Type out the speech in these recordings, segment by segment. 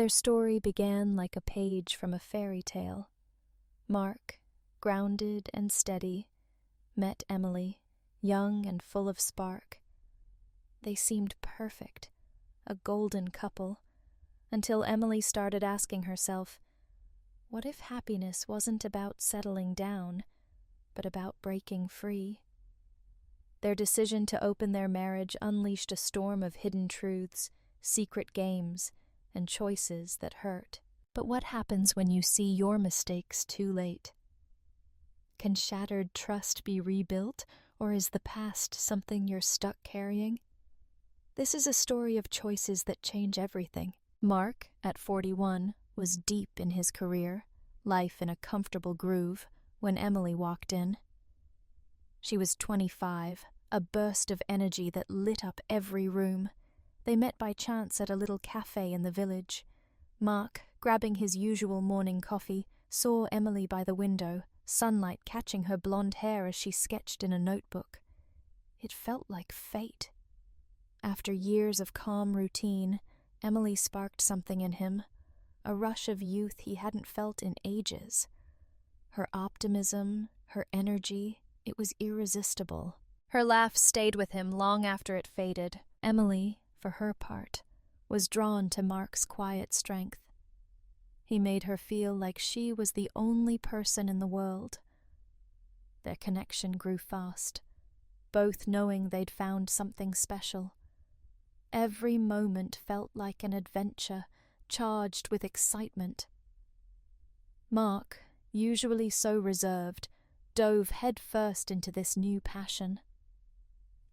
Their story began like a page from a fairy tale. Mark, grounded and steady, met Emily, young and full of spark. They seemed perfect, a golden couple, until Emily started asking herself, what if happiness wasn't about settling down, but about breaking free? Their decision to open their marriage unleashed a storm of hidden truths, secret games, and choices that hurt. But what happens when you see your mistakes too late? Can shattered trust be rebuilt, or is the past something you're stuck carrying? This is a story of choices that change everything. Mark, at 41, was deep in his career, life in a comfortable groove, when Emily walked in. She was 25, a burst of energy that lit up every room. They met by chance at a little cafe in the village. Mark, grabbing his usual morning coffee, saw Emily by the window, sunlight catching her blonde hair as she sketched in a notebook. It felt like fate. After years of calm routine, Emily sparked something in him, a rush of youth he hadn't felt in ages. Her optimism, her energy, it was irresistible. Her laugh stayed with him long after it faded. Emily, for her part, was drawn to Mark's quiet strength. He made her feel like she was the only person in the world. Their connection grew fast, both knowing they'd found something special. Every moment felt like an adventure, charged with excitement. Mark, usually so reserved, dove headfirst into this new passion.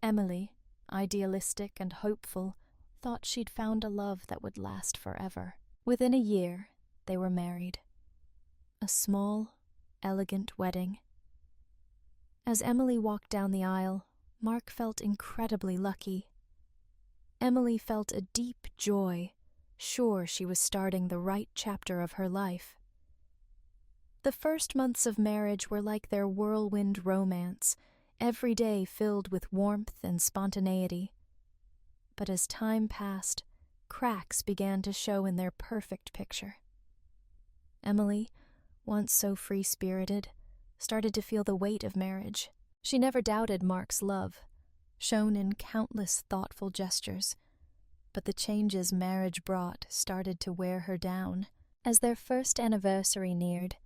Emily, idealistic and hopeful, thought she'd found a love that would last forever. Within a year, they were married. A small, elegant wedding. As Emily walked down the aisle, Mark felt incredibly lucky. Emily felt a deep joy, sure she was starting the right chapter of her life. The first months of marriage were like their whirlwind romance, every day filled with warmth and spontaneity. But as time passed, cracks began to show in their perfect picture. Emily, once so free-spirited, started to feel the weight of marriage. She never doubted Mark's love, shown in countless thoughtful gestures, but the changes marriage brought started to wear her down. As their first anniversary neared,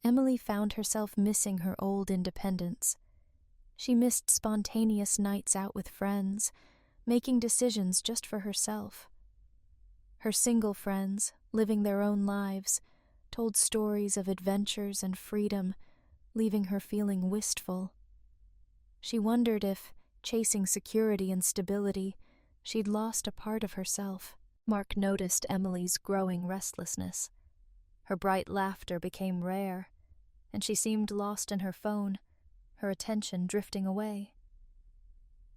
Emily found herself missing her old independence. She missed spontaneous nights out with friends, making decisions just for herself. Her single friends, living their own lives, told stories of adventures and freedom, leaving her feeling wistful. She wondered if, chasing security and stability, she'd lost a part of herself. Mark noticed Emily's growing restlessness. Her bright laughter became rare, and she seemed lost in her phone, her attention drifting away.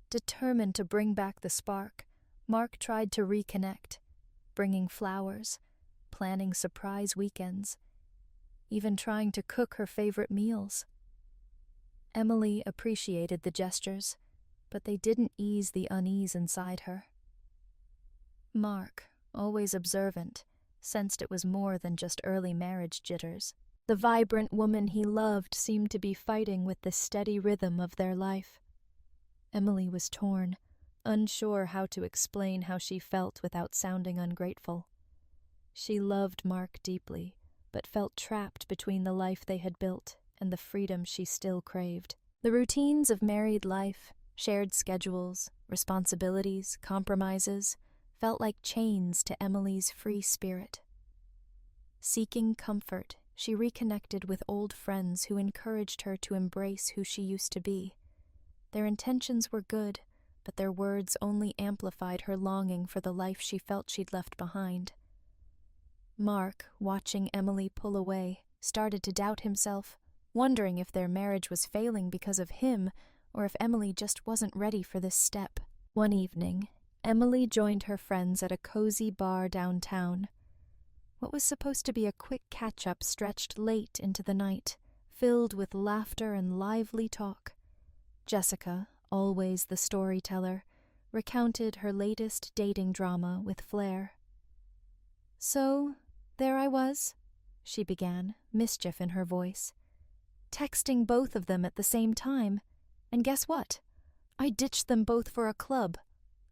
Determined to bring back the spark, Mark tried to reconnect, bringing flowers, planning surprise weekends, even trying to cook her favorite meals. Emily appreciated the gestures, but they didn't ease the unease inside her. Mark, always observant, sensed it was more than just early marriage jitters. The vibrant woman he loved seemed to be fighting with the steady rhythm of their life. Emily was torn, unsure how to explain how she felt without sounding ungrateful. She loved Mark deeply, but felt trapped between the life they had built and the freedom she still craved. The routines of married life, shared schedules, responsibilities, compromises, felt like chains to Emily's free spirit. Seeking comfort, she reconnected with old friends who encouraged her to embrace who she used to be. Their intentions were good, but their words only amplified her longing for the life she felt she'd left behind. Mark, watching Emily pull away, started to doubt himself, wondering if their marriage was failing because of him or if Emily just wasn't ready for this step. One evening, Emily joined her friends at a cozy bar downtown. What was supposed to be a quick catch-up stretched late into the night, filled with laughter and lively talk. Jessica, always the storyteller, recounted her latest dating drama with flair. So, there I was, she began, mischief in her voice, texting both of them at the same time, and guess what? I ditched them both for a club.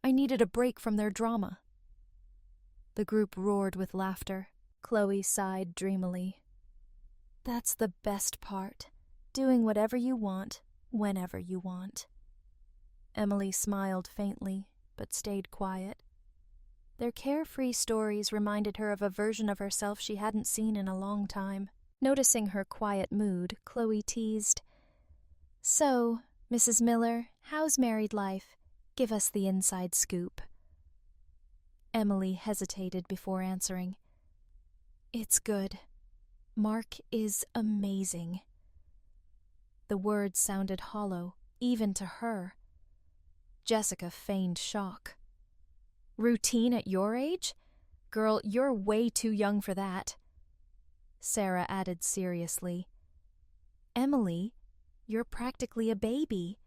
I needed a break from their drama. The group roared with laughter. Chloe sighed dreamily. That's the best part, doing whatever you want, whenever you want. Emily smiled faintly, but stayed quiet. Their carefree stories reminded her of a version of herself she hadn't seen in a long time. Noticing her quiet mood, Chloe teased, So, Mrs. Miller, how's married life? Give us the inside scoop. Emily hesitated before answering. It's good. Mark is amazing. The words sounded hollow, even to her. Jessica feigned shock. Routine at your age? Girl, you're way too young for that. Sarah added seriously. Emily, you're practically a baby.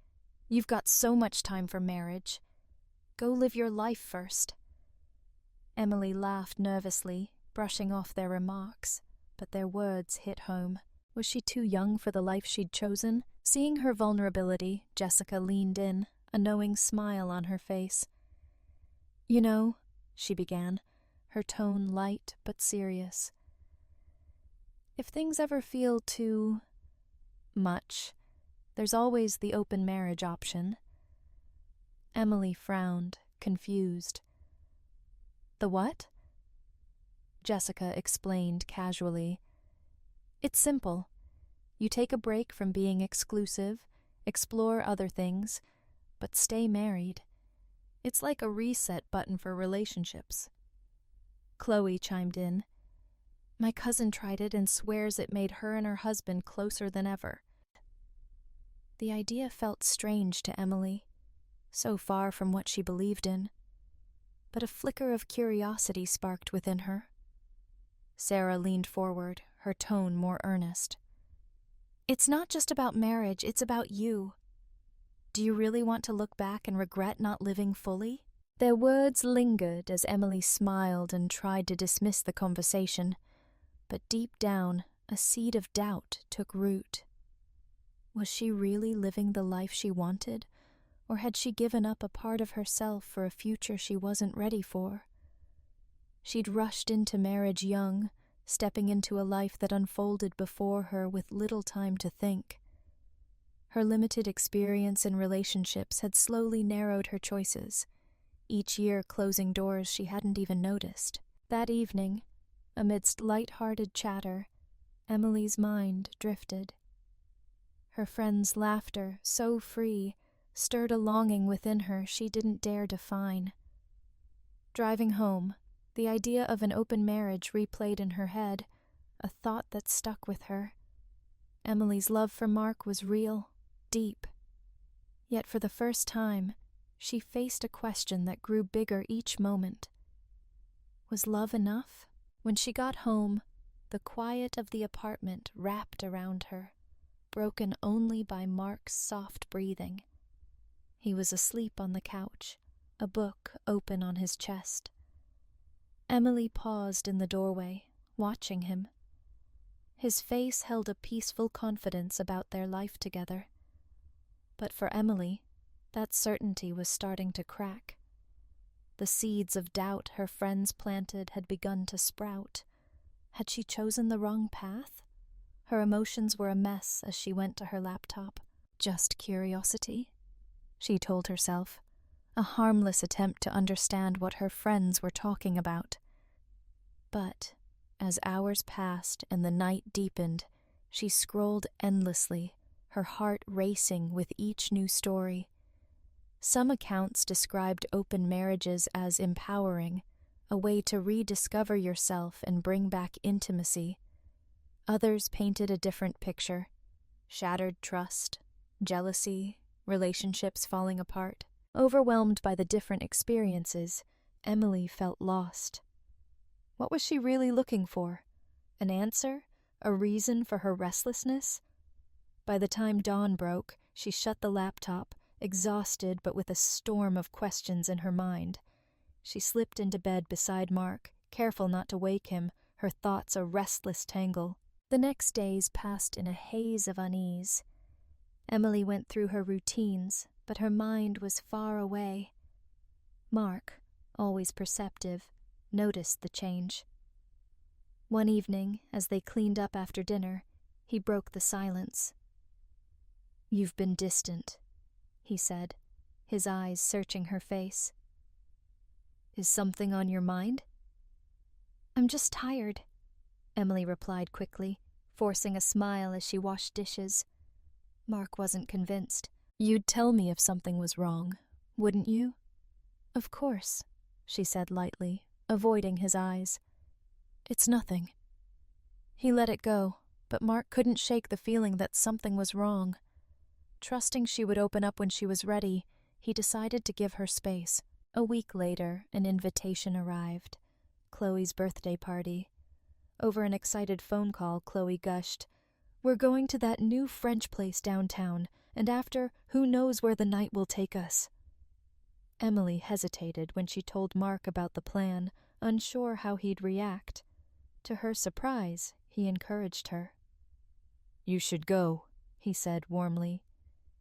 You've got so much time for marriage. Go live your life first. Emily laughed nervously, brushing off their remarks, but their words hit home. Was she too young for the life she'd chosen? Seeing her vulnerability, Jessica leaned in, a knowing smile on her face. You know, she began, her tone light but serious. If things ever feel too much, there's always the open marriage option. Emily frowned, confused. The what? Jessica explained casually. It's simple. You take a break from being exclusive, explore other things, but stay married. It's like a reset button for relationships. Chloe chimed in. My cousin tried it and swears it made her and her husband closer than ever. The idea felt strange to Emily, so far from what she believed in, but a flicker of curiosity sparked within her. Sarah leaned forward, her tone more earnest. It's not just about marriage, it's about you. Do you really want to look back and regret not living fully? Their words lingered as Emily smiled and tried to dismiss the conversation, but deep down, a seed of doubt took root. Was she really living the life she wanted, or had she given up a part of herself for a future she wasn't ready for? She'd rushed into marriage young, stepping into a life that unfolded before her with little time to think. Her limited experience in relationships had slowly narrowed her choices, each year closing doors she hadn't even noticed. That evening, amidst light-hearted chatter, Emily's mind drifted. Her friend's laughter, so free, stirred a longing within her she didn't dare define. Driving home, the idea of an open marriage replayed in her head, a thought that stuck with her. Emily's love for Mark was real, deep. Yet for the first time, she faced a question that grew bigger each moment. Was love enough? When she got home, the quiet of the apartment wrapped around her, broken only by Mark's soft breathing. He was asleep on the couch, a book open on his chest. Emily paused in the doorway, watching him. His face held a peaceful confidence about their life together. But for Emily, that certainty was starting to crack. The seeds of doubt her friends planted had begun to sprout. Had she chosen the wrong path? Her emotions were a mess as she went to her laptop. Just curiosity, she told herself, a harmless attempt to understand what her friends were talking about. But, as hours passed and the night deepened, she scrolled endlessly, her heart racing with each new story. Some accounts described open marriages as empowering, a way to rediscover yourself and bring back intimacy. Others painted a different picture: shattered trust, jealousy, relationships falling apart. Overwhelmed by the different experiences, Emily felt lost. What was she really looking for? An answer? A reason for her restlessness? By the time dawn broke, she shut the laptop, exhausted but with a storm of questions in her mind. She slipped into bed beside Mark, careful not to wake him, her thoughts a restless tangle. The next days passed in a haze of unease. Emily went through her routines, but her mind was far away. Mark, always perceptive, noticed the change. One evening, as they cleaned up after dinner, he broke the silence. "You've been distant," he said, his eyes searching her face. "Is something on your mind?" "I'm just tired," Emily replied quickly, forcing a smile as she washed dishes. Mark wasn't convinced. "You'd tell me if something was wrong, wouldn't you?" "Of course," she said lightly, avoiding his eyes. "It's nothing." He let it go, but Mark couldn't shake the feeling that something was wrong. Trusting she would open up when she was ready, he decided to give her space. A week later, an invitation arrived. Chloe's birthday party. Over an excited phone call, Chloe gushed, "We're going to that new French place downtown, and after, who knows where the night will take us." Emily hesitated when she told Mark about the plan, unsure how he'd react. To her surprise, he encouraged her. "You should go," he said warmly.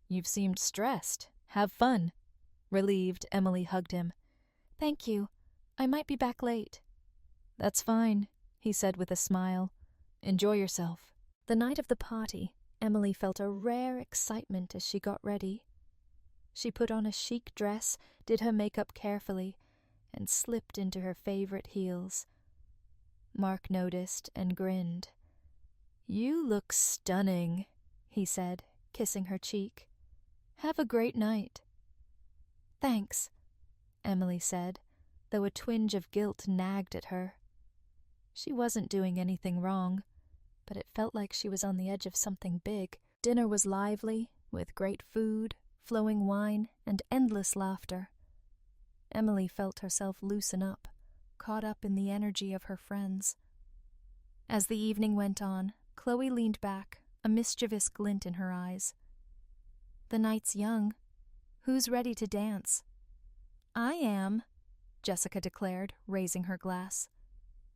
"You've seemed stressed. Have fun." Relieved, Emily hugged him. "Thank you. I might be back late." "That's fine," he said with a smile. "Enjoy yourself." The night of the party, Emily felt a rare excitement as she got ready. She put on a chic dress, did her makeup carefully, and slipped into her favorite heels. Mark noticed and grinned. "You look stunning," he said, kissing her cheek. "Have a great night." "Thanks," Emily said, though a twinge of guilt nagged at her. She wasn't doing anything wrong, but it felt like she was on the edge of something big. Dinner was lively, with great food, flowing wine, and endless laughter. Emily felt herself loosen up, caught up in the energy of her friends. As the evening went on, Chloe leaned back, a mischievous glint in her eyes. "The night's young. Who's ready to dance?" "I am," Jessica declared, raising her glass.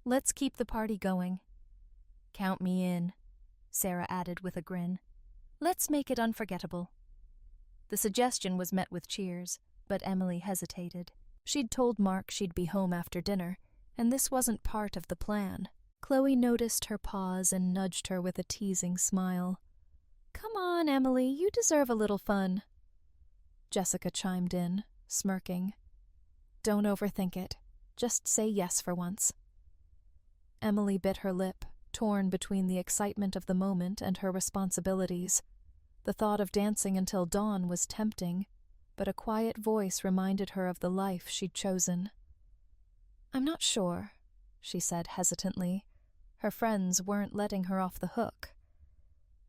"Let's keep the party going." "Count me in," Sarah added with a grin. "Let's make it unforgettable." The suggestion was met with cheers, but Emily hesitated. She'd told Mark she'd be home after dinner, and this wasn't part of the plan. Chloe noticed her pause and nudged her with a teasing smile. "Come on, Emily, you deserve a little fun." Jessica chimed in, smirking. "Don't overthink it. Just say yes for once." Emily bit her lip, torn between the excitement of the moment and her responsibilities. The thought of dancing until dawn was tempting, but a quiet voice reminded her of the life she'd chosen. "I'm not sure," she said hesitantly. Her friends weren't letting her off the hook.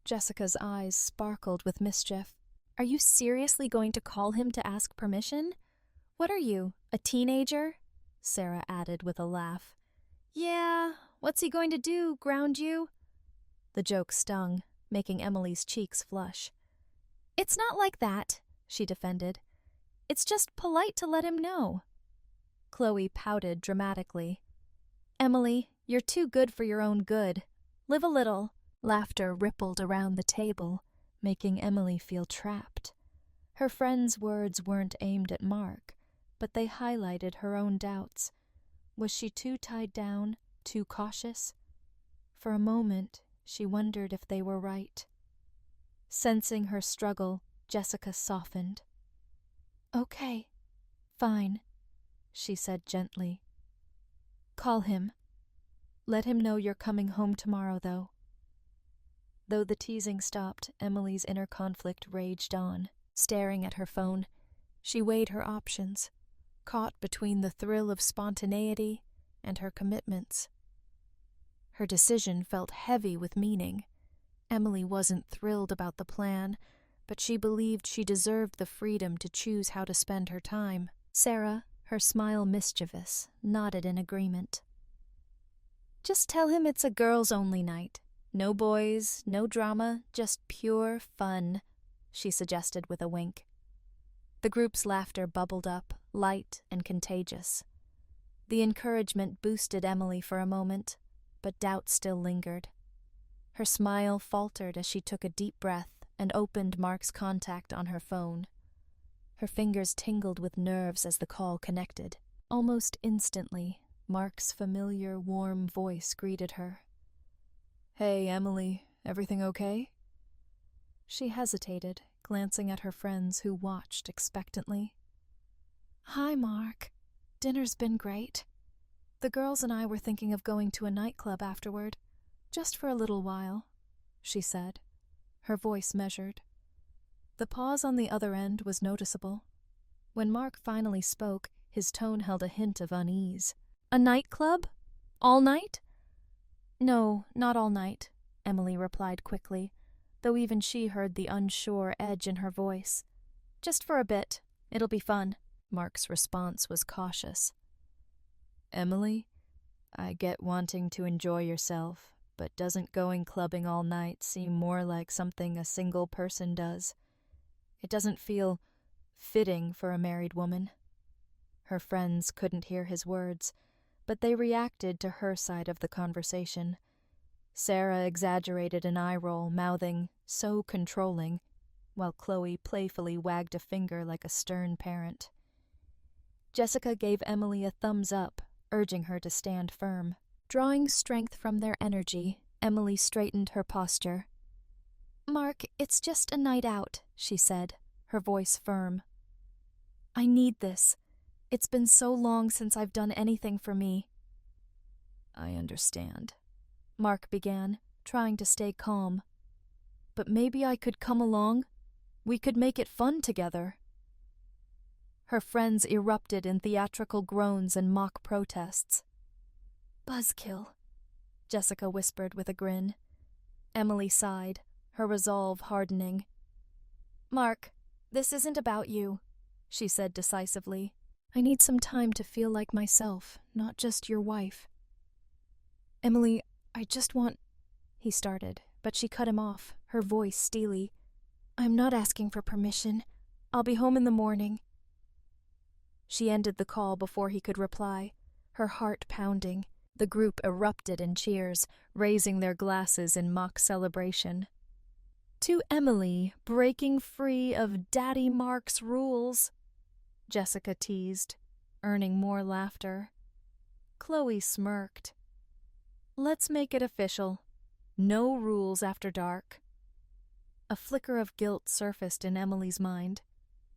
Jessica's eyes sparkled with mischief. "Are you seriously going to call him to ask permission? What are you, a teenager?" Sarah added with a laugh. "Yeah, what's he going to do, ground you?" The joke stung, making Emily's cheeks flush. "It's not like that," she defended. "It's just polite to let him know." Chloe pouted dramatically. "Emily, you're too good for your own good. Live a little." Laughter rippled around the table, making Emily feel trapped. Her friend's words weren't aimed at Mark, but they highlighted her own doubts. Was she too tied down, too cautious? For a moment, she wondered if they were right. Sensing her struggle, Jessica softened. "Okay, fine," she said gently. "Call him. Let him know you're coming home tomorrow, though." Though the teasing stopped, Emily's inner conflict raged on. Staring at her phone, she weighed her options, caught between the thrill of spontaneity and her commitments. Her decision felt heavy with meaning. Emily wasn't thrilled about the plan, but she believed she deserved the freedom to choose how to spend her time. Sarah, her smile mischievous, nodded in agreement. "Just tell him it's a girls-only night. No boys, no drama, just pure fun," she suggested with a wink. The group's laughter bubbled up, light and contagious. The encouragement boosted Emily for a moment, but doubt still lingered. Her smile faltered as she took a deep breath and opened Mark's contact on her phone. Her fingers tingled with nerves as the call connected. Almost instantly, Mark's familiar, warm voice greeted her. "Hey, Emily, everything okay?" She hesitated, glancing at her friends who watched expectantly. "Hi, Mark. Dinner's been great. The girls and I were thinking of going to a nightclub afterward, just for a little while," she said, her voice measured. The pause on the other end was noticeable. When Mark finally spoke, his tone held a hint of unease. "A nightclub? All night?" "No, not all night," Emily replied quickly, though even she heard the unsure edge in her voice. "Just for a bit. It'll be fun." Mark's response was cautious. "Emily, I get wanting to enjoy yourself, but doesn't going clubbing all night seem more like something a single person does? It doesn't feel fitting for a married woman." Her friends couldn't hear his words, but they reacted to her side of the conversation. Sarah exaggerated an eye roll, mouthing, "So controlling," while Chloe playfully wagged a finger like a stern parent. Jessica gave Emily a thumbs up, urging her to stand firm. Drawing strength from their energy, Emily straightened her posture. "Mark, it's just a night out," she said, her voice firm. "I need this. It's been so long since I've done anything for me." "I understand," Mark began, trying to stay calm. "But maybe I could come along? We could make it fun together." Her friends erupted in theatrical groans and mock protests. "Buzzkill," Jessica whispered with a grin. Emily sighed, her resolve hardening. "Mark, this isn't about you," she said decisively. "I need some time to feel like myself, not just your wife." "Emily, I just want—" he started, but she cut him off, her voice steely. "I'm not asking for permission. I'll be home in the morning." She ended the call before he could reply, her heart pounding. The group erupted in cheers, raising their glasses in mock celebration. "To Emily, breaking free of Daddy Mark's rules," Jessica teased, earning more laughter. Chloe smirked. "Let's make it official. No rules after dark." A flicker of guilt surfaced in Emily's mind,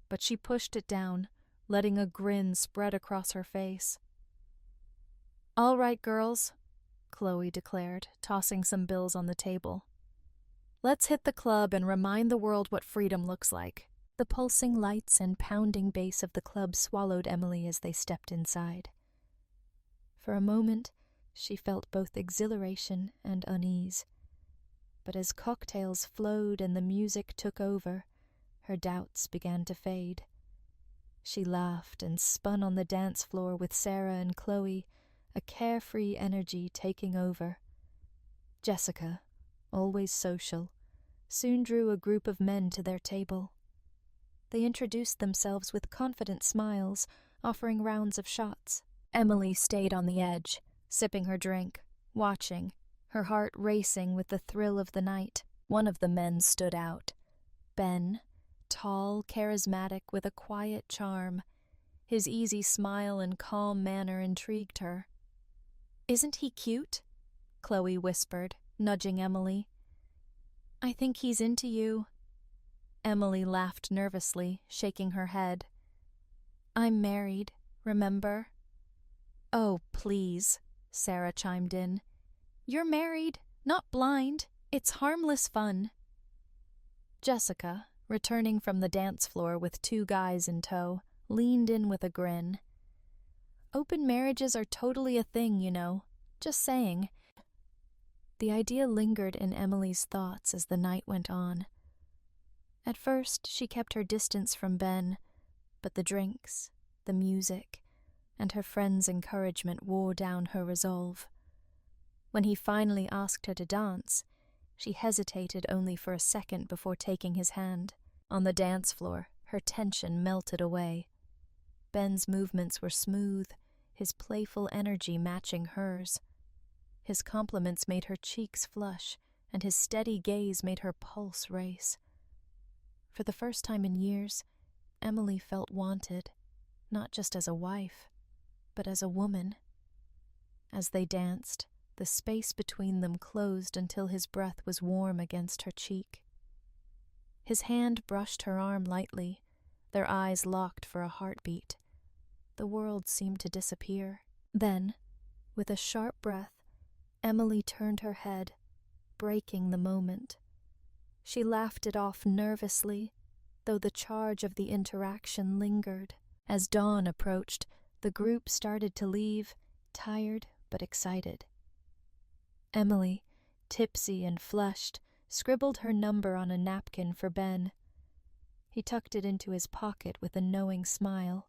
but she pushed it down, letting a grin spread across her face. "All right, girls," Chloe declared, tossing some bills on the table. "Let's hit the club and remind the world what freedom looks like." The pulsing lights and pounding bass of the club swallowed Emily as they stepped inside. For a moment, she felt both exhilaration and unease. But as cocktails flowed and the music took over, her doubts began to fade. She laughed and spun on the dance floor with Sarah and Chloe, a carefree energy taking over. Jessica, always social, soon drew a group of men to their table. They introduced themselves with confident smiles, offering rounds of shots. Emily stayed on the edge, sipping her drink, watching, her heart racing with the thrill of the night. One of the men stood out. Ben, tall, charismatic, with a quiet charm. His easy smile and calm manner intrigued her. "Isn't he cute?" Chloe whispered, nudging Emily. "I think he's into you." Emily laughed nervously, shaking her head. "I'm married, remember?" "Oh, please," Sarah chimed in. "You're married, not blind. It's harmless fun." Jessica, returning from the dance floor with 2 guys in tow, leaned in with a grin. "Open marriages are totally a thing, you know. Just saying." The idea lingered in Emily's thoughts as the night went on. At first, she kept her distance from Ben, but the drinks, the music, and her friend's encouragement wore down her resolve. When he finally asked her to dance, she hesitated only for a second before taking his hand. On the dance floor, her tension melted away. Ben's movements were smooth, his playful energy matching hers. His compliments made her cheeks flush, and his steady gaze made her pulse race. For the first time in years, Emily felt wanted, not just as a wife, but as a woman. As they danced, the space between them closed until his breath was warm against her cheek. His hand brushed her arm lightly, their eyes locked for a heartbeat. The world seemed to disappear. Then, with a sharp breath, Emily turned her head, breaking the moment. She laughed it off nervously, though the charge of the interaction lingered. As dawn approached, the group started to leave, tired but excited. Emily, tipsy and flushed, scribbled her number on a napkin for Ben. He tucked it into his pocket with a knowing smile.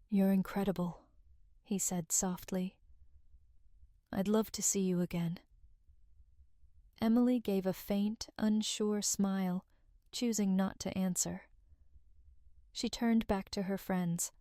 "You're incredible," he said softly. "I'd love to see you again." Emily gave a faint, unsure smile, choosing not to answer. She turned back to her friends.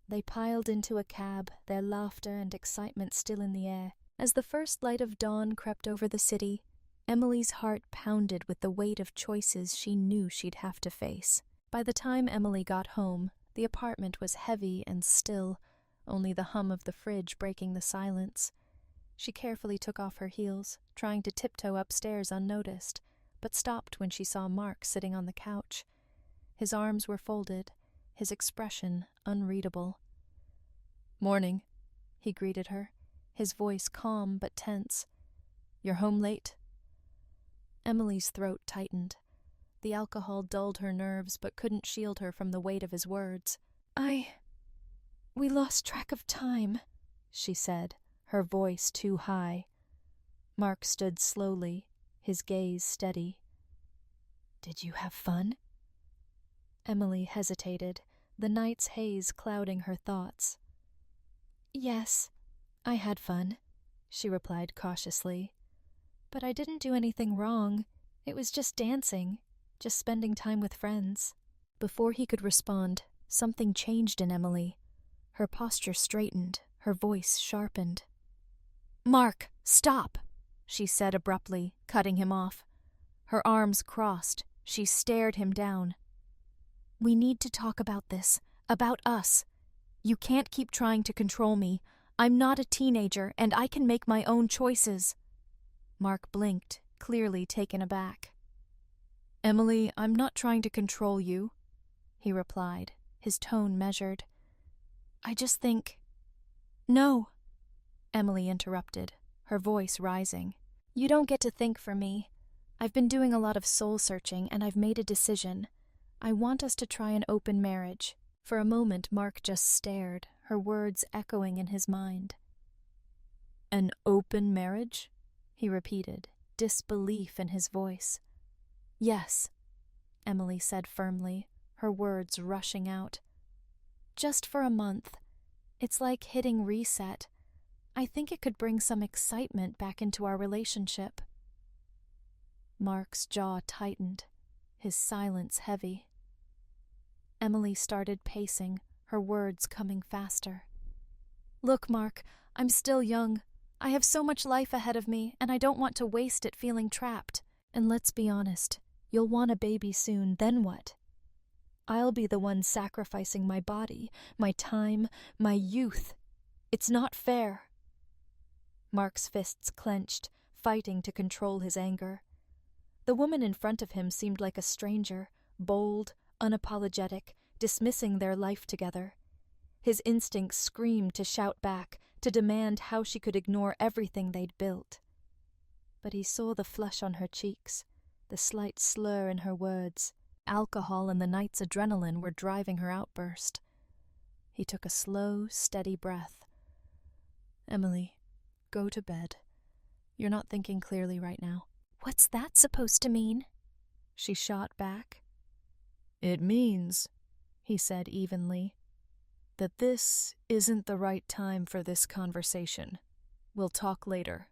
They piled into a cab, their laughter and excitement still in the air. As the first light of dawn crept over the city, Emily's heart pounded with the weight of choices she knew she'd have to face. By the time Emily got home, the apartment was heavy and still, only the hum of the fridge breaking the silence. She carefully took off her heels, trying to tiptoe upstairs unnoticed, but stopped when she saw Mark sitting on the couch. His arms were folded, his expression unreadable. "Morning," he greeted her, his voice calm but tense. "You're home late?" Emily's throat tightened. The alcohol dulled her nerves but couldn't shield her from the weight of his words. We lost track of time," she said, her voice too high. Mark stood slowly, his gaze steady. "Did you have fun?" Emily hesitated, the night's haze clouding her thoughts. "Yes, I had fun," she replied cautiously. "But I didn't do anything wrong. It was just dancing, just spending time with friends." Before he could respond, something changed in Emily. Her posture straightened, her voice sharpened. "Mark, stop!" she said abruptly, cutting him off. Her arms crossed, she stared him down. "We need to talk about this, about us. You can't keep trying to control me. I'm not a teenager, and I can make my own choices." Mark blinked, clearly taken aback. "Emily, I'm not trying to control you," he replied, his tone measured. "I just think—" "No," Emily interrupted, her voice rising. "You don't get to think for me. I've been doing a lot of soul-searching, and I've made a decision. I want us to try an open marriage." For a moment, Mark just stared, her words echoing in his mind. "An open marriage?" he repeated, disbelief in his voice. "Yes," Emily said firmly, her words rushing out. "Just for a month. It's like hitting reset. I think it could bring some excitement back into our relationship." Mark's jaw tightened, his silence heavy. Emily started pacing, her words coming faster. "Look, Mark, I'm still young. I have so much life ahead of me, and I don't want to waste it feeling trapped. And let's be honest, you'll want a baby soon, then what? I'll be the one sacrificing my body, my time, my youth. It's not fair." Mark's fists clenched, fighting to control his anger. The woman in front of him seemed like a stranger, bold, unapologetic, dismissing their life together. His instincts screamed to shout back, to demand how she could ignore everything they'd built. But he saw the flush on her cheeks, the slight slur in her words. Alcohol and the night's adrenaline were driving her outburst. He took a slow, steady breath. "Emily, go to bed. You're not thinking clearly right now." "What's that supposed to mean?" she shot back. "It means," he said evenly, "that this isn't the right time for this conversation. We'll talk later."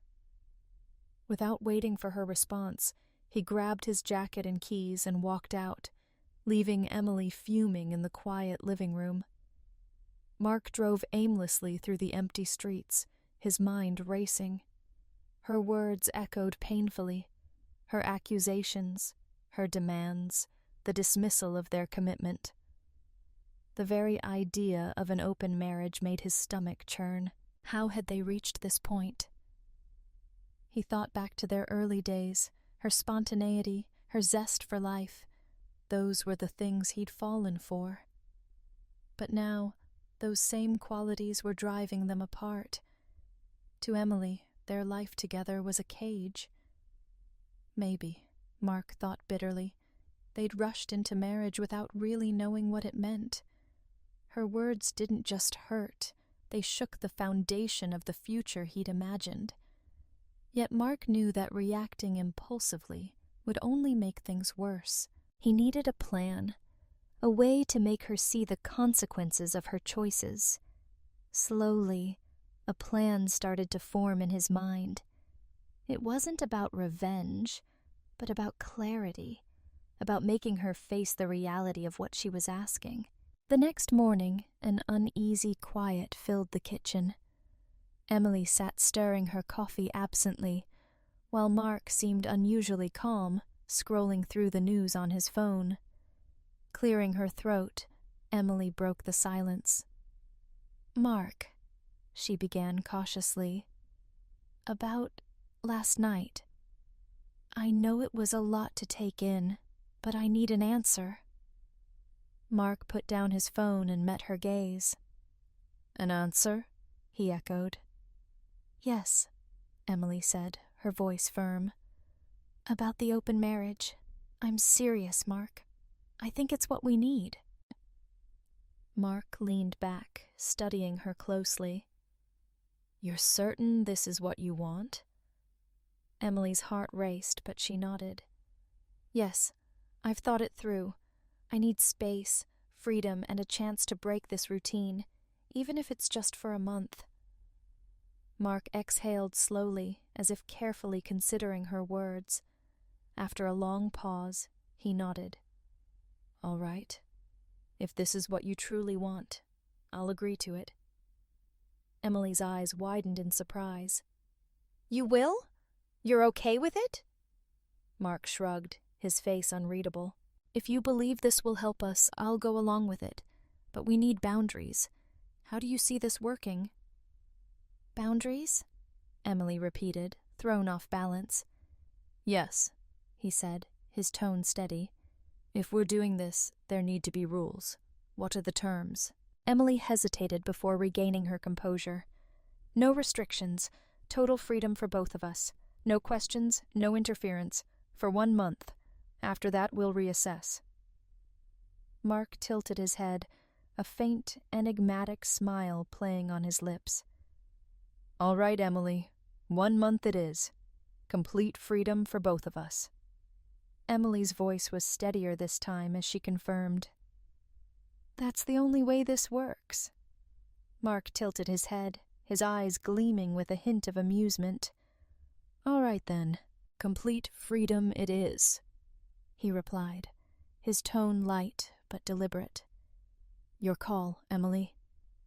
Without waiting for her response, he grabbed his jacket and keys and walked out, leaving Emily fuming in the quiet living room. Mark drove aimlessly through the empty streets, his mind racing. Her words echoed painfully, her accusations, her demands, the dismissal of their commitment. The very idea of an open marriage made his stomach churn. How had they reached this point? He thought back to their early days, her spontaneity, her zest for life. Those were the things he'd fallen for. But now, those same qualities were driving them apart. To Emily, their life together was a cage. Maybe, Mark thought bitterly, they'd rushed into marriage without really knowing what it meant. Her words didn't just hurt, they shook the foundation of the future he'd imagined. Yet Mark knew that reacting impulsively would only make things worse. He needed a plan, a way to make her see the consequences of her choices. Slowly, a plan started to form in his mind. It wasn't about revenge, but about clarity, about making her face the reality of what she was asking. The next morning, an uneasy quiet filled the kitchen. Emily sat stirring her coffee absently, while Mark seemed unusually calm, scrolling through the news on his phone. Clearing her throat, Emily broke the silence. "Mark," she began cautiously, "about last night. I know it was a lot to take in, but I need an answer." Mark put down his phone and met her gaze. "An answer?" he echoed. "Yes," Emily said, her voice firm. "About the open marriage. I'm serious, Mark. I think it's what we need." Mark leaned back, studying her closely. "You're certain this is what you want?" Emily's heart raced, but she nodded. "Yes, I've thought it through. I need space, freedom, and a chance to break this routine, even if it's just for a month." Mark exhaled slowly, as if carefully considering her words. After a long pause, he nodded. "All right. If this is what you truly want, I'll agree to it." Emily's eyes widened in surprise. "You will? You're okay with it?" Mark shrugged, his face unreadable. "If you believe this will help us, I'll go along with it. But we need boundaries. How do you see this working?" "Boundaries?" Emily repeated, thrown off balance. "Yes," he said, his tone steady. "If we're doing this, there need to be rules. What are the terms?" Emily hesitated before regaining her composure. "No restrictions. Total freedom for both of us. No questions, no interference. For 1 month. After that, we'll reassess." Mark tilted his head, a faint, enigmatic smile playing on his lips. "All right, Emily. 1 month it is. Complete freedom for both of us." Emily's voice was steadier this time as she confirmed. "That's the only way this works." Mark tilted his head, his eyes gleaming with a hint of amusement. "All right, then. Complete freedom it is," he replied, his tone light but deliberate. "Your call, Emily.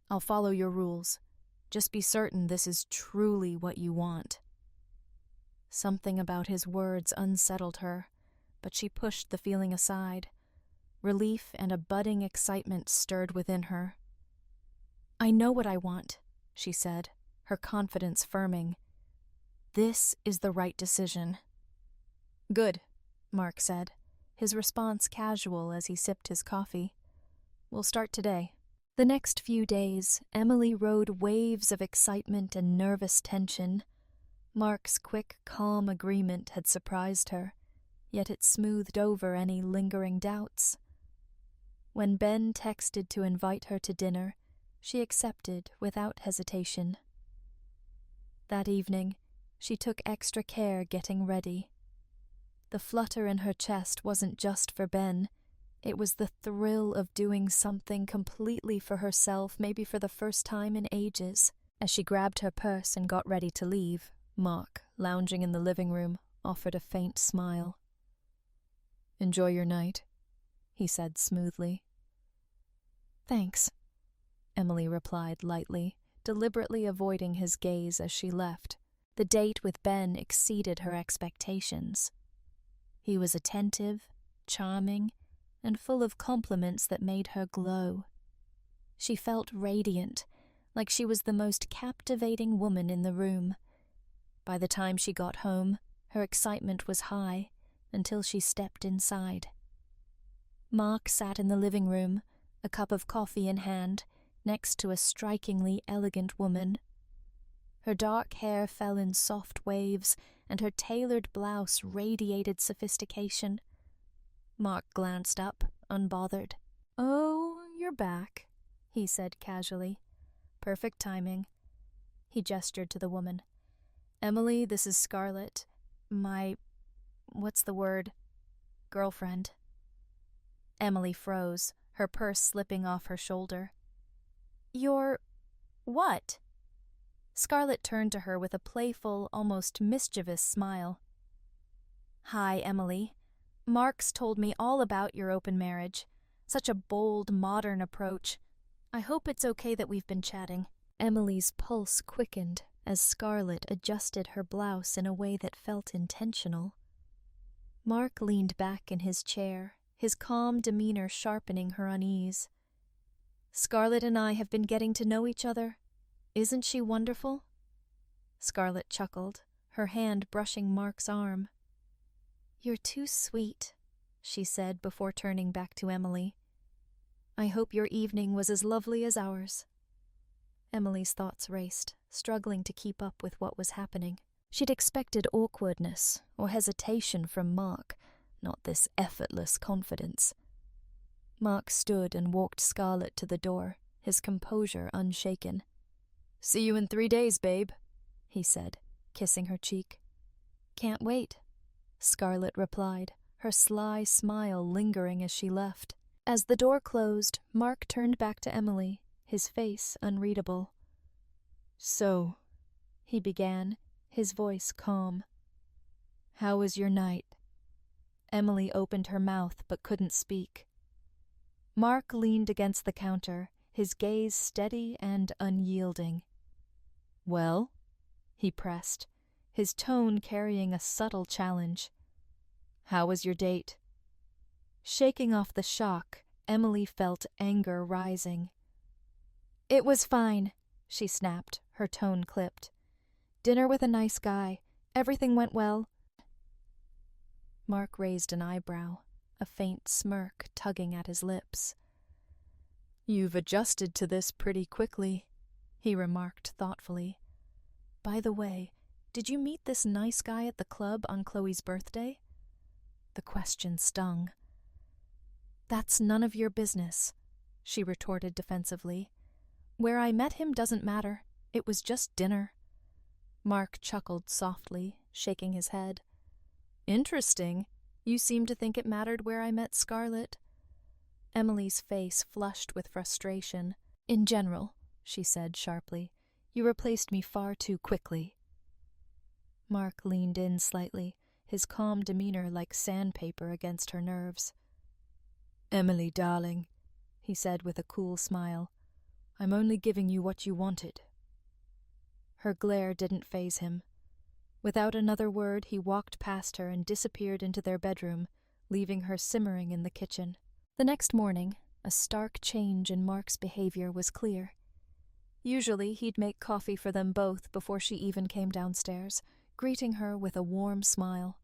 I'll follow your rules. Just be certain this is truly what you want." Something about his words unsettled her, but she pushed the feeling aside. Relief and a budding excitement stirred within her. "I know what I want," she said, her confidence firming. "This is the right decision." "Good," Mark said, his response casual as he sipped his coffee. "We'll start today." The next few days, Emily rode waves of excitement and nervous tension. Mark's quick, calm agreement had surprised her, yet it smoothed over any lingering doubts. When Ben texted to invite her to dinner, she accepted without hesitation. That evening, she took extra care getting ready. The flutter in her chest wasn't just for Ben. It was the thrill of doing something completely for herself, maybe for the first time in ages. As she grabbed her purse and got ready to leave, Mark, lounging in the living room, offered a faint smile. "Enjoy your night," he said smoothly. "Thanks." Emily replied lightly, deliberately avoiding his gaze as she left. The date with Ben exceeded her expectations. He was attentive, charming, and full of compliments that made her glow. She felt radiant, like she was the most captivating woman in the room. By the time she got home, her excitement was high, until she stepped inside. Mark sat in the living room, a cup of coffee in hand, next to a strikingly elegant woman. Her dark hair fell in soft waves, and her tailored blouse radiated sophistication. Mark glanced up, unbothered. "Oh, you're back," he said casually. "Perfect timing." He gestured to the woman. "Emily, this is Scarlett. What's the word? Girlfriend." Emily froze, her purse slipping off her shoulder. "Your what?" Scarlett turned to her with a playful, almost mischievous smile. "Hi, Emily. Mark's told me all about your open marriage. Such a bold, modern approach. I hope it's okay that we've been chatting." Emily's pulse quickened as Scarlett adjusted her blouse in a way that felt intentional. Mark leaned back in his chair, his calm demeanor sharpening her unease. "Scarlett and I have been getting to know each other. Isn't she wonderful?" Scarlett chuckled, her hand brushing Mark's arm. "You're too sweet," she said before turning back to Emily. "I hope your evening was as lovely as ours." Emily's thoughts raced, struggling to keep up with what was happening. She'd expected awkwardness or hesitation from Mark, not this effortless confidence. Mark stood and walked Scarlett to the door, his composure unshaken. "See you in 3 days, babe," he said, kissing her cheek. "Can't wait," Scarlett replied, her sly smile lingering as she left. As the door closed, Mark turned back to Emily, his face unreadable. "So," he began, his voice calm. "How was your night?" Emily opened her mouth but couldn't speak. Mark leaned against the counter, his gaze steady and unyielding. "Well?" he pressed, his tone carrying a subtle challenge. "How was your date?" Shaking off the shock, Emily felt anger rising. "It was fine," she snapped, her tone clipped. "Dinner with a nice guy. Everything went well." Mark raised an eyebrow, a faint smirk tugging at his lips. "You've adjusted to this pretty quickly," he remarked thoughtfully. "By the way, did you meet this nice guy at the club on Chloe's birthday?" The question stung. "That's none of your business," she retorted defensively. "Where I met him doesn't matter. It was just dinner." Mark chuckled softly, shaking his head. "Interesting. You seem to think it mattered where I met Scarlett." Emily's face flushed with frustration. "In general," she said sharply, "you replaced me far too quickly." Mark leaned in slightly, his calm demeanor like sandpaper against her nerves. "Emily, darling," he said with a cool smile, "I'm only giving you what you wanted." Her glare didn't faze him. Without another word, he walked past her and disappeared into their bedroom, leaving her simmering in the kitchen. The next morning, a stark change in Mark's behavior was clear. Usually, he'd make coffee for them both before she even came downstairs, greeting her with a warm smile.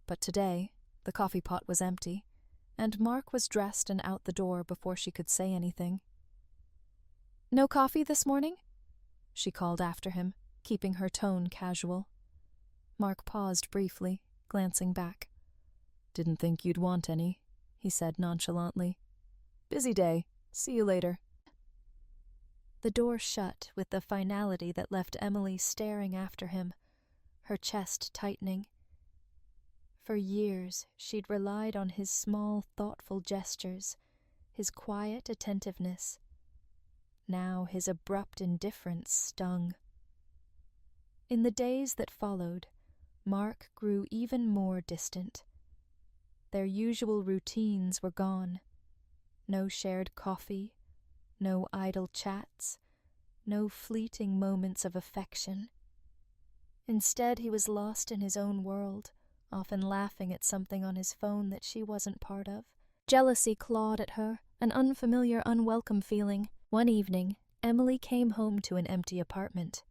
But today, the coffee pot was empty, and Mark was dressed and out the door before she could say anything. "No coffee this morning?" she called after him, keeping her tone casual. Mark paused briefly, glancing back. "Didn't think you'd want any," he said nonchalantly. "Busy day. See you later." The door shut with the finality that left Emily staring after him, her chest tightening. For years, she'd relied on his small, thoughtful gestures, his quiet attentiveness. Now his abrupt indifference stung. In the days that followed, Mark grew even more distant. Their usual routines were gone. No shared coffee, no idle chats, no fleeting moments of affection. Instead, he was lost in his own world, often laughing at something on his phone that she wasn't part of. Jealousy clawed at her, an unfamiliar, unwelcome feeling. One evening, Emily came home to an empty apartment.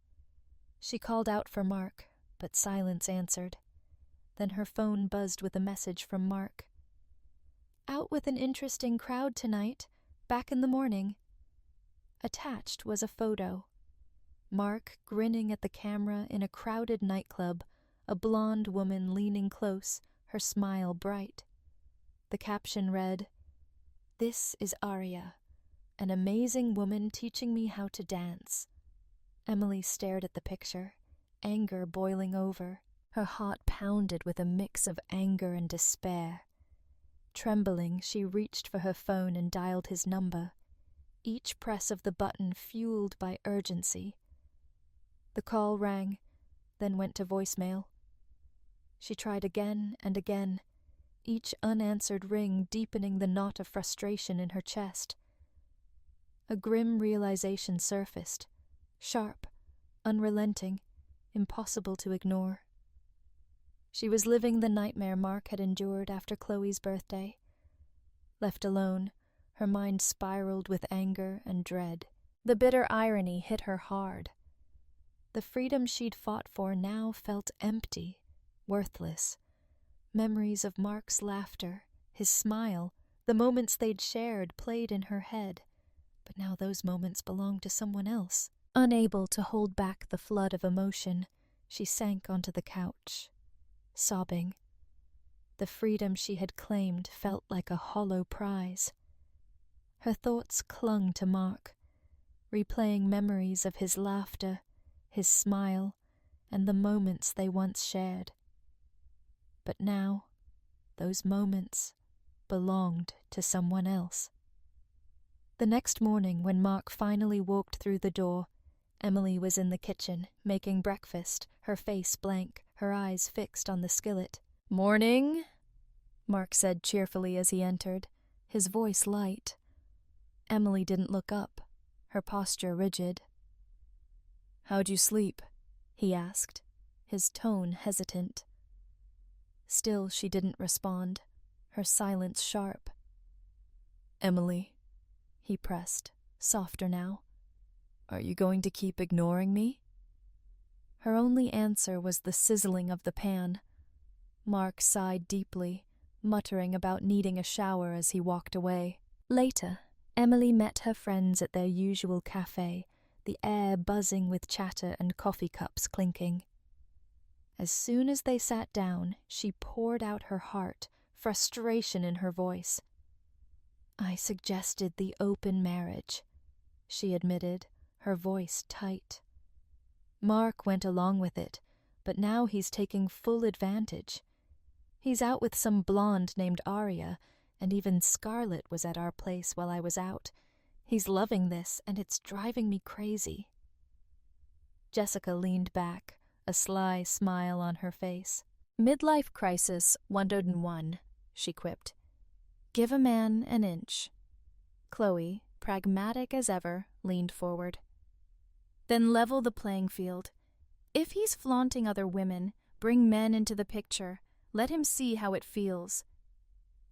She called out for Mark, but silence answered. Then her phone buzzed with a message from Mark. "Out with an interesting crowd tonight. Back in the morning." Attached was a photo. Mark grinning at the camera in a crowded nightclub, a blonde woman leaning close, her smile bright. The caption read, "This is Aria, an amazing woman teaching me how to dance." Emily stared at the picture, anger boiling over. Her heart pounded with a mix of anger and despair. Trembling, she reached for her phone and dialed his number, each press of the button fueled by urgency. The call rang, then went to voicemail. She tried again and again, each unanswered ring deepening the knot of frustration in her chest. A grim realization surfaced, sharp, unrelenting, impossible to ignore. She was living the nightmare Mark had endured after Chloe's birthday. Left alone, her mind spiraled with anger and dread. The bitter irony hit her hard. The freedom she'd fought for now felt empty, worthless. Memories of Mark's laughter, his smile, the moments they'd shared played in her head, but now those moments belonged to someone else. Unable to hold back the flood of emotion, she sank onto the couch, sobbing. The freedom she had claimed felt like a hollow prize. Her thoughts clung to Mark, replaying memories of his laughter, his smile, and the moments they once shared. But now, those moments belonged to someone else. The next morning, when Mark finally walked through the door, Emily was in the kitchen, making breakfast, her face blank, her eyes fixed on the skillet. "Morning," Mark said cheerfully as he entered, his voice light. Emily didn't look up, her posture rigid. "How'd you sleep?" he asked, his tone hesitant. Still she didn't respond, her silence sharp. "Emily," he pressed, softer now, "are you going to keep ignoring me?" Her only answer was the sizzling of the pan. Mark sighed deeply, muttering about needing a shower as he walked away. Later, Emily met her friends at their usual cafe, the air buzzing with chatter and coffee cups clinking. As soon as they sat down, she poured out her heart, frustration in her voice. "I suggested the open marriage," she admitted, her voice tight. "Mark went along with it, but now he's taking full advantage. He's out with some blonde named Aria, and even Scarlett was at our place while I was out. He's loving this, and it's driving me crazy." Jessica leaned back, a sly smile on her face. "Midlife crisis 101, she quipped. "Give a man an inch." Chloe, pragmatic as ever, leaned forward. "Then level the playing field. If he's flaunting other women, bring men into the picture. Let him see how it feels."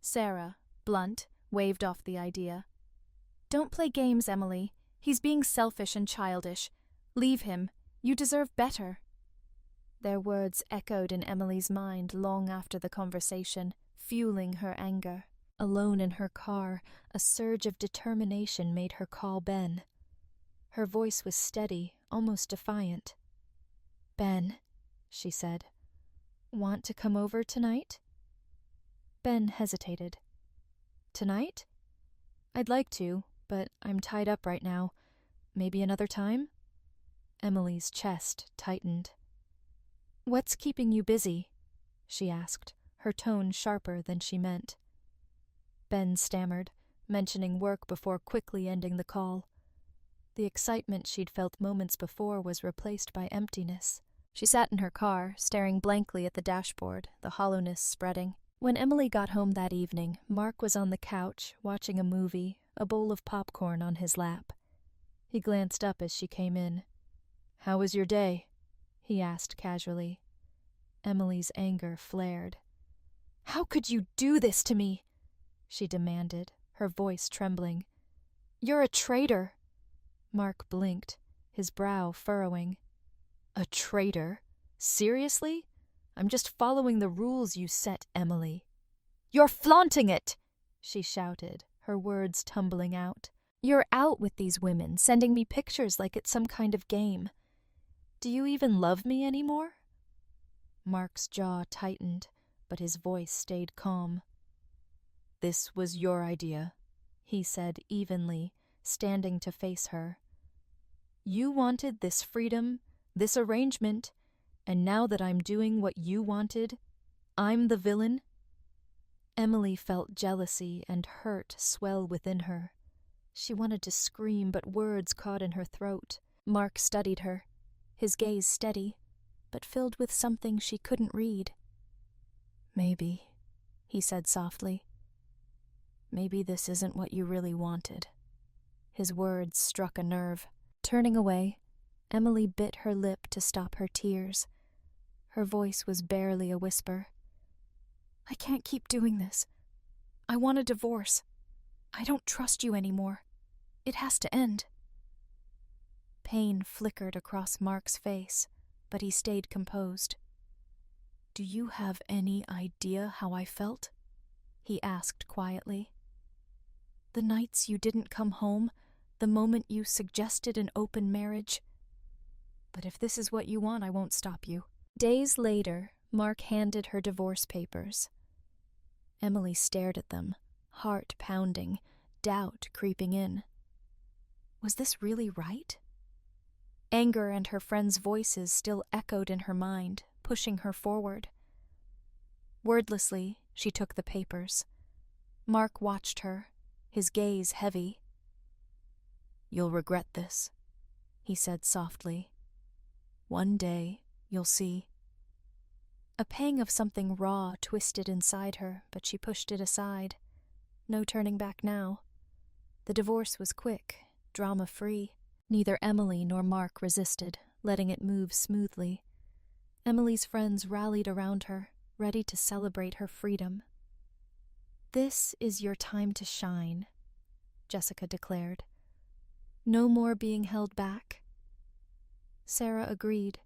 Sarah, blunt, waved off the idea. "Don't play games, Emily. He's being selfish and childish. Leave him. You deserve better." Their words echoed in Emily's mind long after the conversation, fueling her anger. Alone in her car, a surge of determination made her call Ben. Her voice was steady, almost defiant. "Ben," she said, "want to come over tonight?" Ben hesitated. "Tonight? I'd like to, but I'm tied up right now. Maybe another time?" Emily's chest tightened. "What's keeping you busy?" she asked, her tone sharper than she meant. Ben stammered, mentioning work before quickly ending the call. The excitement she'd felt moments before was replaced by emptiness. She sat in her car, staring blankly at the dashboard, the hollowness spreading. When Emily got home that evening, Mark was on the couch, watching a movie, a bowl of popcorn on his lap. He glanced up as she came in. "How was your day?" he asked casually. Emily's anger flared. "How could you do this to me?" she demanded, her voice trembling. "You're a traitor." Mark blinked, his brow furrowing. "A traitor? Seriously? I'm just following the rules you set, Emily." "You're flaunting it!" she shouted, her words tumbling out. "You're out with these women, sending me pictures like it's some kind of game. Do you even love me anymore?" Mark's jaw tightened, but his voice stayed calm. "This was your idea," he said evenly, standing to face her. "You wanted this freedom, this arrangement, and now that I'm doing what you wanted, I'm the villain?" Emily felt jealousy and hurt swell within her. She wanted to scream, but words caught in her throat. Mark studied her, his gaze steady, but filled with something she couldn't read. "Maybe," he said softly. "Maybe this isn't what you really wanted." His words struck a nerve. Turning away, Emily bit her lip to stop her tears. Her voice was barely a whisper. "I can't keep doing this. I want a divorce. I don't trust you anymore. It has to end." Pain flickered across Mark's face, but he stayed composed. "Do you have any idea how I felt?" he asked quietly. "The nights you didn't come home, the moment you suggested an open marriage. But if this is what you want, I won't stop you." Days later, Mark handed her divorce papers. Emily stared at them, heart pounding, doubt creeping in. Was this really right? Anger and her friends' voices still echoed in her mind, pushing her forward. Wordlessly, she took the papers. Mark watched her, his gaze heavy. "You'll regret this," he said softly. "One day, you'll see." A pang of something raw twisted inside her, but she pushed it aside. No turning back now. The divorce was quick, drama-free. Neither Emily nor Mark resisted, letting it move smoothly. Emily's friends rallied around her, ready to celebrate her freedom. "This is your time to shine," Jessica declared. "No more being held back." Sarah agreed.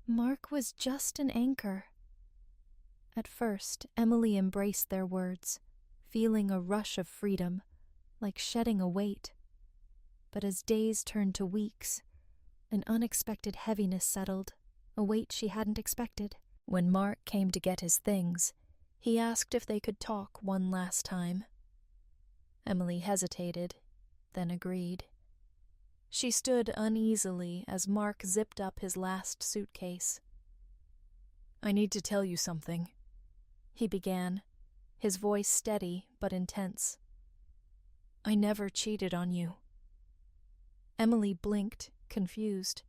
Mark was just an anchor. At first, Emily embraced their words, feeling a rush of freedom, like shedding a weight. But as days turned to weeks, an unexpected heaviness settled, a weight she hadn't expected. When Mark came to get his things, he asked if they could talk one last time. Emily hesitated, then agreed. She stood uneasily as Mark zipped up his last suitcase. "I need to tell you something," he began, his voice steady but intense. "I never cheated on you." Emily blinked, confused.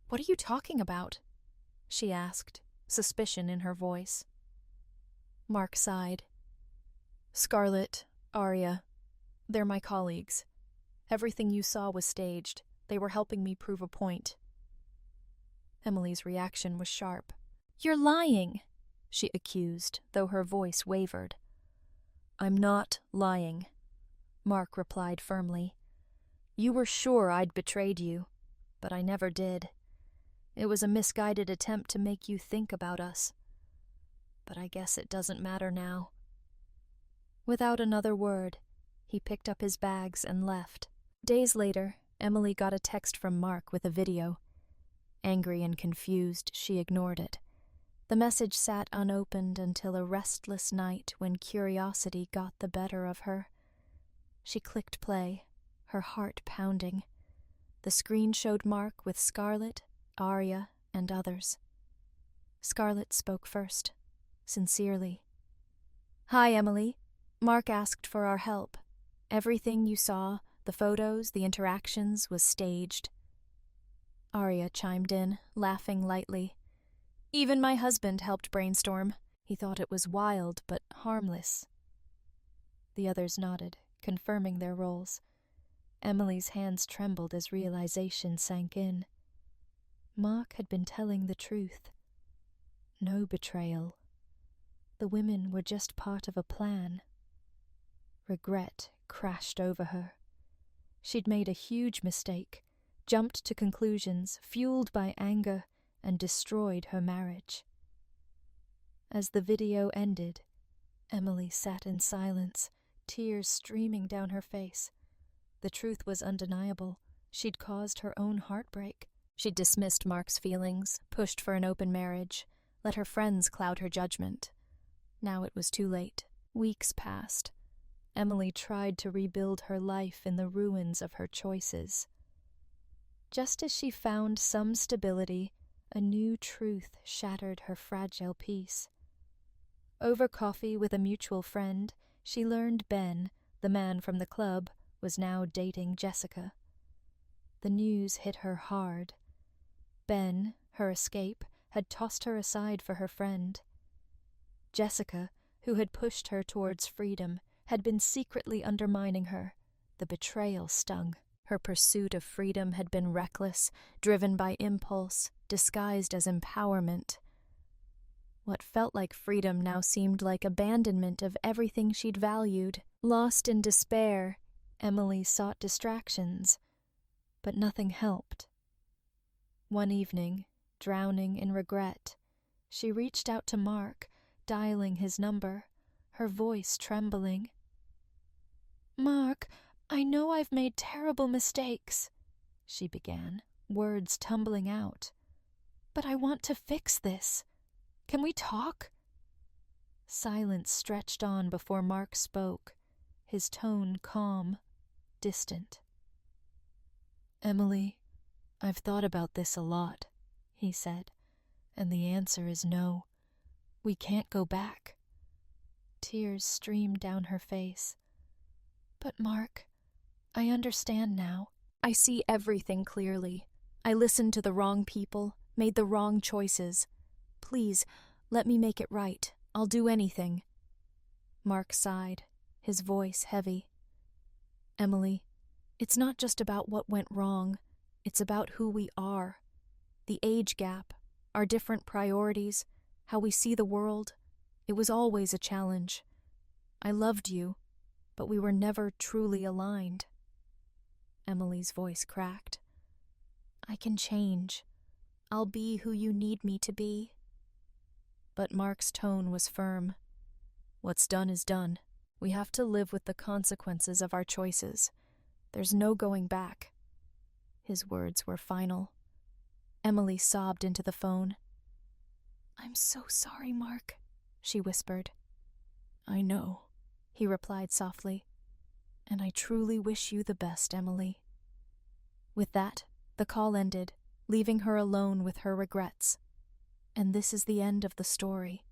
"What are you talking about?" she asked, suspicion in her voice. Mark sighed. "Scarlett, Arya, they're my colleagues. Everything you saw was staged. They were helping me prove a point." Emily's reaction was sharp. "You're lying," she accused, though her voice wavered. "I'm not lying," Mark replied firmly. "You were sure I'd betrayed you, but I never did. It was a misguided attempt to make you think about us. But I guess it doesn't matter now." Without another word, he picked up his bags and left. Days later, Emily got a text from Mark with a video. Angry and confused, she ignored it. The message sat unopened until a restless night when curiosity got the better of her. She clicked play, her heart pounding. The screen showed Mark with Scarlett, Arya, and others. Scarlett spoke first, sincerely. "Hi, Emily. Mark asked for our help. Everything you saw, the photos, the interactions, was staged." Arya chimed in, laughing lightly. "Even my husband helped brainstorm. He thought it was wild, but harmless." The others nodded, confirming their roles. Emily's hands trembled as realization sank in. Mark had been telling the truth. No betrayal. The women were just part of a plan. Regret crashed over her. She'd made a huge mistake, jumped to conclusions, fueled by anger, and destroyed her marriage. As the video ended, Emily sat in silence, tears streaming down her face. The truth was undeniable. She'd caused her own heartbreak. She'd dismissed Mark's feelings, pushed for an open marriage, let her friends cloud her judgment. Now it was too late. Weeks passed. Emily tried to rebuild her life in the ruins of her choices. Just as she found some stability, a new truth shattered her fragile peace. Over coffee with a mutual friend, she learned Ben, the man from the club, was now dating Jessica. The news hit her hard. Ben, her escape, had tossed her aside for her friend. Jessica, who had pushed her towards freedom, had been secretly undermining her. The betrayal stung. Her pursuit of freedom had been reckless, driven by impulse, disguised as empowerment. What felt like freedom now seemed like abandonment of everything she'd valued. Lost in despair, Emily sought distractions, but nothing helped. One evening, drowning in regret, she reached out to Mark, dialing his number, her voice trembling. "Mark, I know I've made terrible mistakes," she began, words tumbling out. "But I want to fix this. Can we talk?" Silence stretched on before Mark spoke, his tone calm, distant. "Emily, I've thought about this a lot," he said, "and the answer is no. We can't go back." Tears streamed down her face. "But Mark, I understand now. I see everything clearly. I listened to the wrong people, made the wrong choices. Please, let me make it right. I'll do anything." Mark sighed, his voice heavy. "Emily, it's not just about what went wrong. It's about who we are. The age gap, our different priorities, how we see the world. It was always a challenge. I loved you, but we were never truly aligned." Emily's voice cracked. "I can change. I'll be who you need me to be." But Mark's tone was firm. "What's done is done. We have to live with the consequences of our choices. There's no going back." His words were final. Emily sobbed into the phone. "I'm so sorry, Mark," she whispered. "I know," he replied softly. "And I truly wish you the best, Emily." With that, the call ended, leaving her alone with her regrets. And this is the end of the story.